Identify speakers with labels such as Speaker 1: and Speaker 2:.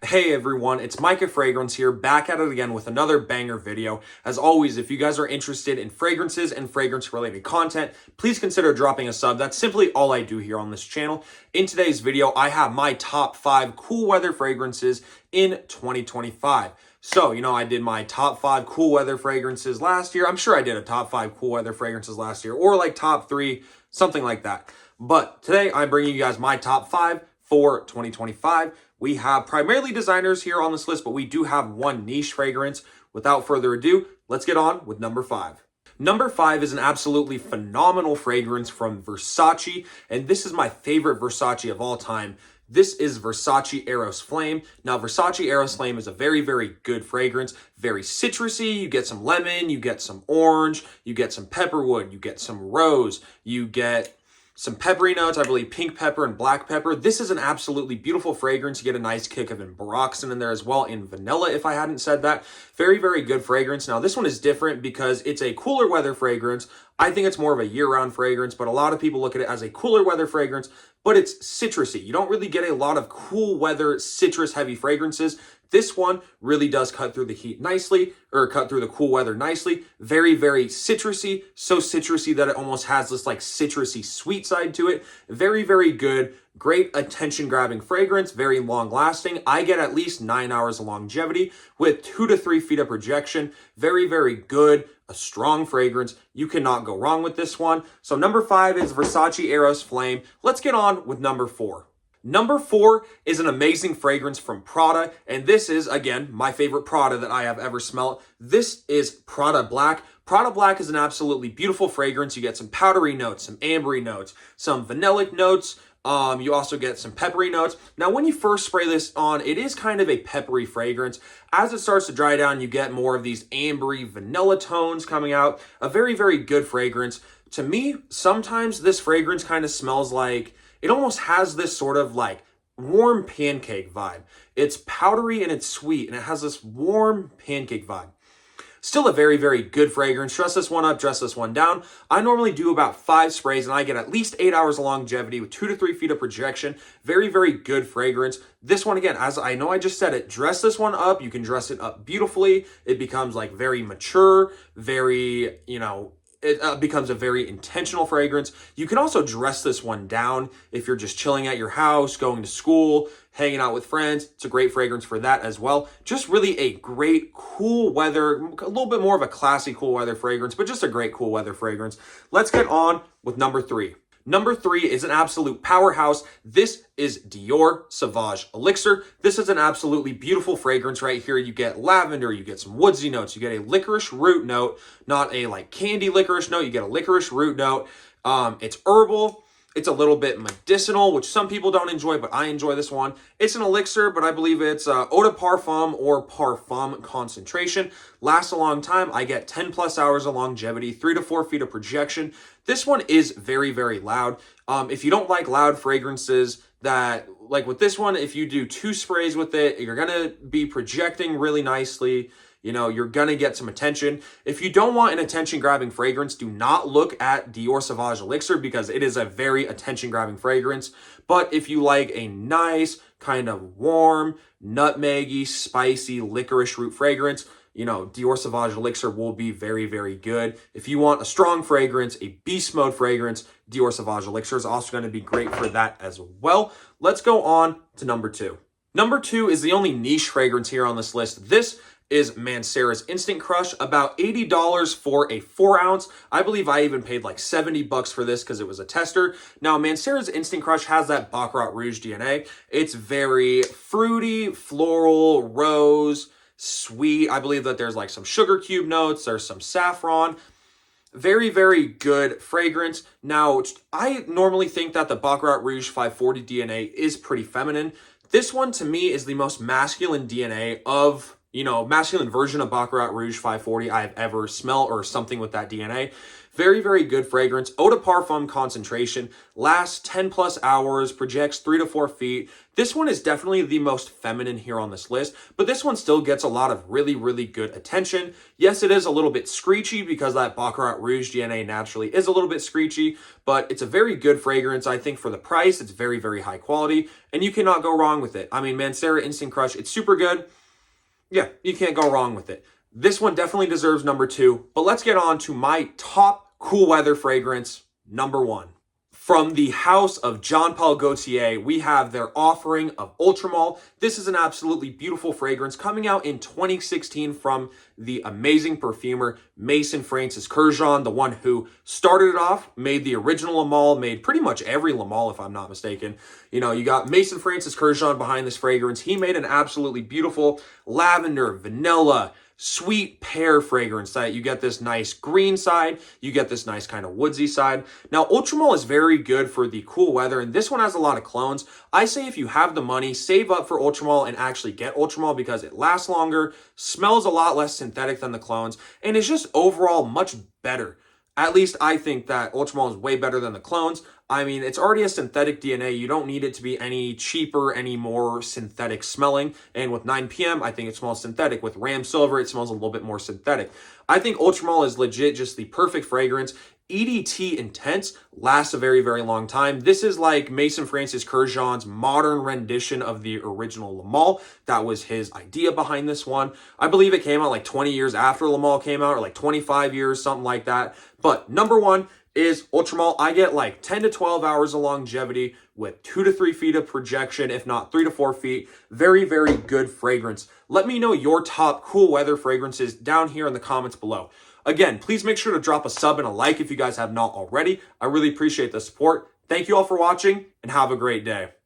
Speaker 1: Hey everyone, it's Micah Fragrance here, back at it again with another banger video. As always, if you guys are interested in fragrances and fragrance-related content, please consider dropping a sub. That's simply all I do here on this channel. In today's video, I have my top 5 cool weather fragrances in 2025. So, I did my top 5 cool weather fragrances last year. I'm sure I did a top 5 cool weather fragrances last year, or like top 3, something like that. But today, I'm bringing you guys my top 5 for 2025. We have primarily designers here on this list, but we do have one niche fragrance. Without further ado, let's get on with number 5. Number 5 is an absolutely phenomenal fragrance from Versace, and this is my favorite Versace of all time. This is Versace Eros Flame. Now, Versace Eros Flame is a very, very good fragrance, very citrusy. You get some lemon, you get some orange, you get some pepperwood, you get some rose, you get some peppery notes, I believe pink pepper and black pepper. This is an absolutely beautiful fragrance. You get a nice kick of ambroxan in there as well, in vanilla, if I hadn't said that. Very, very good fragrance. Now, this one is different because it's a cooler weather fragrance. I think it's more of a year-round fragrance, but a lot of people look at it as a cooler weather fragrance, but it's citrusy. You don't really get a lot of cool weather citrus-heavy fragrances. This one really does cut through the heat nicely, or cut through the cool weather nicely. Very, very citrusy. So citrusy that it almost has this like citrusy sweet side to it. Very, very good. Great attention-grabbing fragrance. Very long-lasting. I get at least 9 hours of longevity with 2 to 3 feet of projection. Very, very good. A strong fragrance. You cannot go wrong with this one. So number 5 is Versace Eros Flame. Let's get on with number 4. Number 4 is an amazing fragrance from Prada, and this is, again, my favorite Prada that I have ever smelled. This is Prada Black. Prada Black is an absolutely beautiful fragrance. You get some powdery notes, some ambery notes, some vanillic notes. You also get some peppery notes. Now, when you first spray this on, it is kind of a peppery fragrance. As it starts to dry down, you get more of these ambery vanilla tones coming out. A very, very good fragrance. To me, sometimes this fragrance kind of smells like, it almost has this sort of like warm pancake vibe. It's powdery and it's sweet, and it has this warm pancake vibe. Still a very, very good fragrance. Dress this one up, dress this one down. I normally do about 5 sprays, and I get at least 8 hours of longevity with 2 to 3 feet of projection. Very, very good fragrance. This one, again, as I know I just said it, dress this one up. You can dress it up beautifully. It becomes like very mature, very, it becomes a very intentional fragrance. You can also dress this one down if you're just chilling at your house, going to school, hanging out with friends. It's a great fragrance for that as well. Just really a great cool weather, a little bit more of a classy cool weather fragrance, but just a great cool weather fragrance. Let's get on with number 3. Number 3 is an absolute powerhouse. This is Dior Sauvage Elixir. This is an absolutely beautiful fragrance right here. You get lavender, you get some woodsy notes, you get a licorice root note, not a like candy licorice note, you get a licorice root note. It's herbal. It's a little bit medicinal, which some people don't enjoy, but I enjoy this one. It's an elixir, but I believe it's eau de parfum or parfum concentration. Lasts a long time. I get 10 plus hours of longevity, 3 to 4 feet of projection. This one is very, very loud. If you don't like loud fragrances, like with this one, if you do 2 sprays with it, you're going to be projecting really nicely. You're going to get some attention. If you don't want an attention-grabbing fragrance, do not look at Dior Sauvage Elixir because it is a very attention-grabbing fragrance. But if you like a nice, kind of warm, nutmeggy, spicy, licorice root fragrance, Dior Sauvage Elixir will be very, very good. If you want a strong fragrance, a beast mode fragrance, Dior Sauvage Elixir is also going to be great for that as well. Let's go on to number 2. Number 2 is the only niche fragrance here on this list. This is Mancera's Instant Crush, about $80 for a 4 ounce. I believe I even paid like $70 for this because it was a tester. Now, Mancera's Instant Crush has that Baccarat Rouge DNA. It's very fruity, floral, rose, sweet. I believe that there's like some sugar cube notes. There's some saffron. Very, very good fragrance. Now, I normally think that the Baccarat Rouge 540 DNA is pretty feminine. This one, to me, is the most masculine DNA of masculine version of Baccarat Rouge 540 I've ever smelled, or something with that DNA. Very, very good fragrance. Eau de parfum concentration. Lasts 10 plus hours. Projects 3 to 4 feet. This one is definitely the most feminine here on this list, but this one still gets a lot of really, really good attention. Yes, it is a little bit screechy because that Baccarat Rouge DNA naturally is a little bit screechy, but it's a very good fragrance. I think for the price, it's very, very high quality, and you cannot go wrong with it. I mean, Mancera Instant Crush, it's super good. Yeah, you can't go wrong with it. This one definitely deserves number 2, but let's get on to my top cool weather fragrance, number 1. From the house of Jean Paul Gaultier, we have their offering of Ultramall. This is an absolutely beautiful fragrance coming out in 2016 from the amazing perfumer Mason Francis Kurkdjian, the one who started it off, made the original Le Male, made pretty much every Le Male, if I'm not mistaken. You know, you got Mason Francis Kurkdjian behind this fragrance. He made an absolutely beautiful lavender, vanilla, sweet pear fragrance that you get this nice green side, you get this nice kind of woodsy side. Now, Ultramall is very good for the cool weather, and this one has a lot of clones. I say if you have the money, save up for Ultramall and actually get Ultramall because it lasts longer, smells a lot less synthetic than the clones, and is just overall much better. At least I think that Ultramall is way better than the clones. I mean, it's already a synthetic DNA. You don't need it to be any cheaper, any more synthetic smelling. And with 9PM, I think it smells synthetic. With Ram Silver, it smells a little bit more synthetic. I think Ultramall is legit just the perfect fragrance. EDT Intense lasts a very, very long time. This is like Mason Francis Kurkdjian's modern rendition of the original Le Male. That was his idea behind this one. I believe it came out like 20 years after Le Male came out, or like 25 years, something like that. But number 1 is Ultramall. I get like 10 to 12 hours of longevity with 2 to 3 feet of projection, if not 3 to 4 feet. Very, very good fragrance. Let me know your top cool weather fragrances down here in the comments below. Again, please make sure to drop a sub and a like if you guys have not already. I really appreciate the support. Thank you all for watching, and have a great day.